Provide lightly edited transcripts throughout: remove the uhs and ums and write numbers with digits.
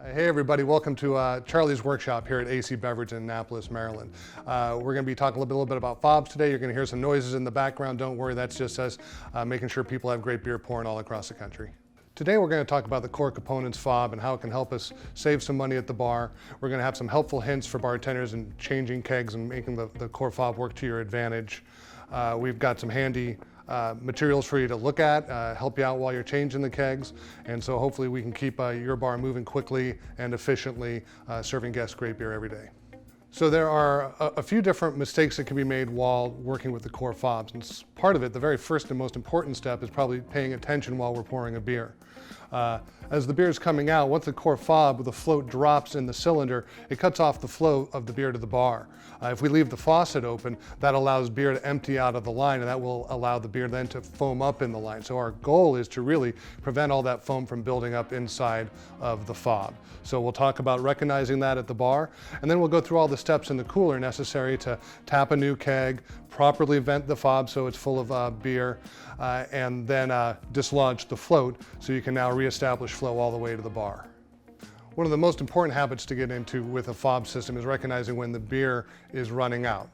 Hey everybody, welcome to Charlie's Workshop here at AC Beverage in Annapolis, Maryland. We're going to be talking a little bit about FOBs today. You're going to hear some noises in the background. Don't worry, that's just us making sure people have great beer pouring all across the country. Today we're going to talk about the core components FOB and how it can help us save some money at the bar. We're going to have some helpful hints for bartenders in changing kegs and making the core FOB work to your advantage. We've got some handy materials for you to look at, help you out while you're changing the kegs, and so hopefully we can keep your bar moving quickly and efficiently, serving guests great beer every day. So there are a few different mistakes that can be made while working with the core FOBs, and part of it, the very first and most important step, is probably paying attention while we're pouring a beer. As the beer is coming out, once the core FOB, the float drops in the cylinder, it cuts off the flow of the beer to the bar. If we leave the faucet open, that allows beer to empty out of the line, and that will allow the beer then to foam up in the line. So our goal is to really prevent all that foam from building up inside of the FOB. So we'll talk about recognizing that at the bar, and then we'll go through all the steps in the cooler necessary to tap a new keg, properly vent the FOB so it's full of beer, and then dislodge the float so you can now reestablish flow all the way to the bar. One of the most important habits to get into with a FOB system is recognizing when the beer is running out.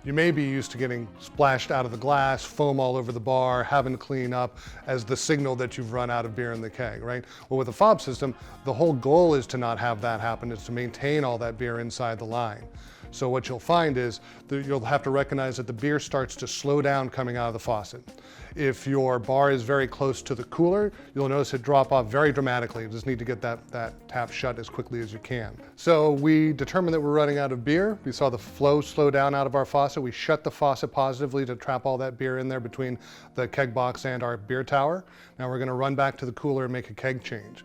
You may be used to getting splashed out of the glass, foam all over the bar, having to clean up as the signal that you've run out of beer in the keg, right? Well, with a FOB system, the whole goal is to not have that happen, is to maintain all that beer inside the line. So what you'll find is that you'll have to recognize that the beer starts to slow down coming out of the faucet. If your bar is very close to the cooler, you'll notice it drop off very dramatically. You just need to get that tap shut as quickly as you can. So we determined that we're running out of beer. We saw the flow slow down out of our faucet. We shut the faucet positively to trap all that beer in there between the keg box and our beer tower. Now we're going to run back to the cooler and make a keg change.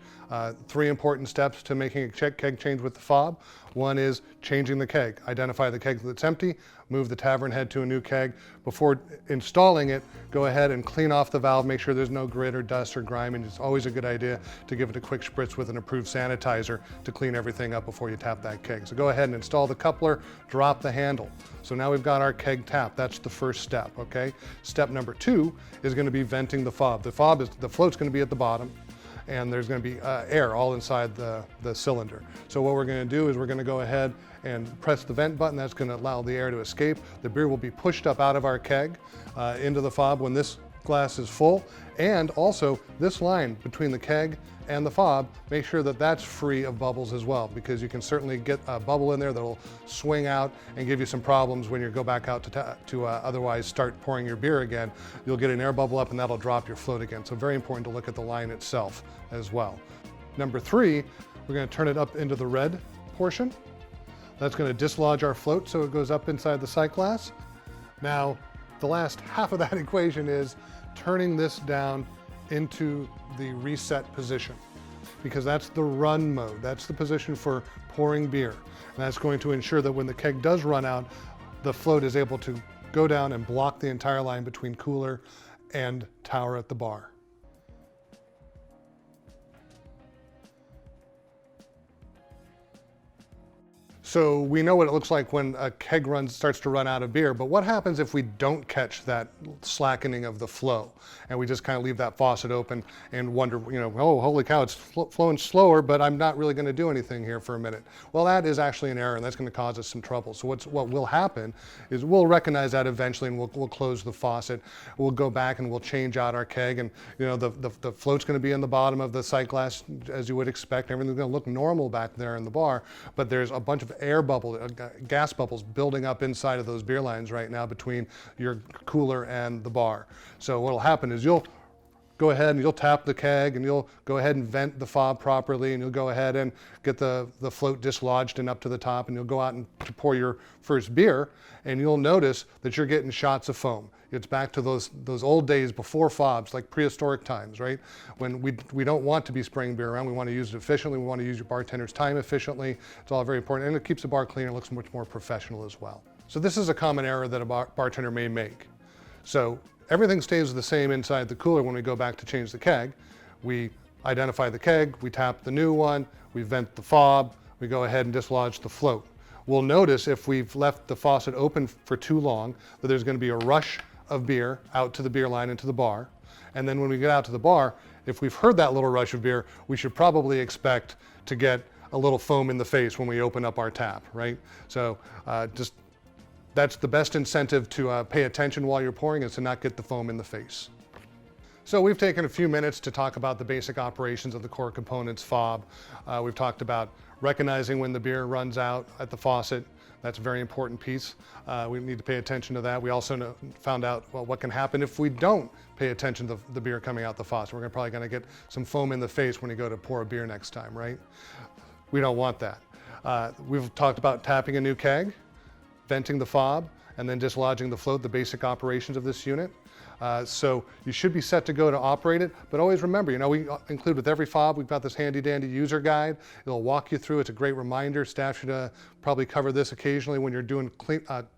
Three important steps to making a keg change with the FOB. One is changing the keg. Identify the keg that's empty, move the tavern head to a new keg. Before installing it, go ahead and clean off the valve, make sure there's no grit or dust or grime, and it's always a good idea to give it a quick spritz with an approved sanitizer to clean everything up before you tap that keg. So go ahead and install the coupler, drop the handle. So now we've got our keg tapped. That's the first step, okay? Step number two is going to be venting the FOB. The float's going to be at the bottom, and there's going to be air all inside the cylinder. So what we're going to do is we're going to go ahead and press the vent button. That's going to allow the air to escape. The beer will be pushed up out of our keg into the FOB when this glass is full, and also this line between the keg and the FOB, make sure that that's free of bubbles as well, because you can certainly get a bubble in there that'll swing out and give you some problems when you go back out to otherwise start pouring your beer again. You'll get an air bubble up and that'll drop your float again. So very important to look at the line itself as well. Number three, we're going to turn it up into the red portion. That's going to dislodge our float so it goes up inside the sight glass. Now, the last half of that equation is turning this down into the reset position, because that's the run mode. That's the position for pouring beer. And that's going to ensure that when the keg does run out, the float is able to go down and block the entire line between cooler and tower at the bar. So we know what it looks like when a keg starts to run out of beer, but what happens if we don't catch that slackening of the flow and we just kind of leave that faucet open and wonder, oh, holy cow, it's flowing slower, but I'm not really going to do anything here for a minute. Well, that is actually an error, and that's going to cause us some trouble. So what will happen is we'll recognize that eventually, and we'll close the faucet. We'll go back and we'll change out our keg, and the float's going to be in the bottom of the sight glass as you would expect. Everything's going to look normal back there in the bar, but there's a bunch of air bubbles, gas bubbles building up inside of those beer lines right now between your cooler and the bar. So what'll happen is you'll go ahead and you'll tap the keg and you'll go ahead and vent the FOB properly, and you'll go ahead and get the float dislodged and up to the top, and you'll go out and pour your first beer, and you'll notice that you're getting shots of foam. It's back to those old days before FOBs, like prehistoric times, right? When we don't want to be spraying beer around, we want to use it efficiently, we want to use your bartender's time efficiently. It's all very important, and it keeps the bar clean and looks much more professional as well. So this is a common error that a bartender may make. So everything stays the same inside the cooler when we go back to change the keg. We identify the keg, we tap the new one, we vent the FOB, we go ahead and dislodge the float. We'll notice if we've left the faucet open for too long that there's going to be a rush of beer out to the beer line and to the bar. And then when we get out to the bar, if we've heard that little rush of beer, we should probably expect to get a little foam in the face when we open up our tap, right? So that's the best incentive to pay attention while you're pouring, is to not get the foam in the face. So we've taken a few minutes to talk about the basic operations of the core components FOB. We've talked about recognizing when the beer runs out at the faucet. That's a very important piece. We need to pay attention to that. We also found out, well, what can happen if we don't pay attention to the beer coming out the faucet. We're probably going to get some foam in the face when you go to pour a beer next time, right? We don't want that. We've talked about tapping a new keg, venting the FOB, and then dislodging the float, the basic operations of this unit. So you should be set to go to operate it, but always remember, you know, we include with every FOB, we've got this handy dandy user guide. It'll walk you through. It's a great reminder. Staff should probably cover this occasionally when you're doing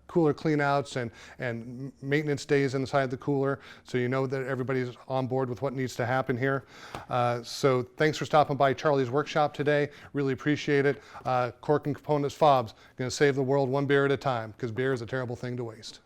cooler cleanouts and maintenance days inside the cooler, so you know that everybody's on board with what needs to happen here. So thanks for stopping by Charlie's workshop today. Really appreciate it. Cork and Components FOBs, going to save the world one beer at a time, because beer is a terrible thing to waste.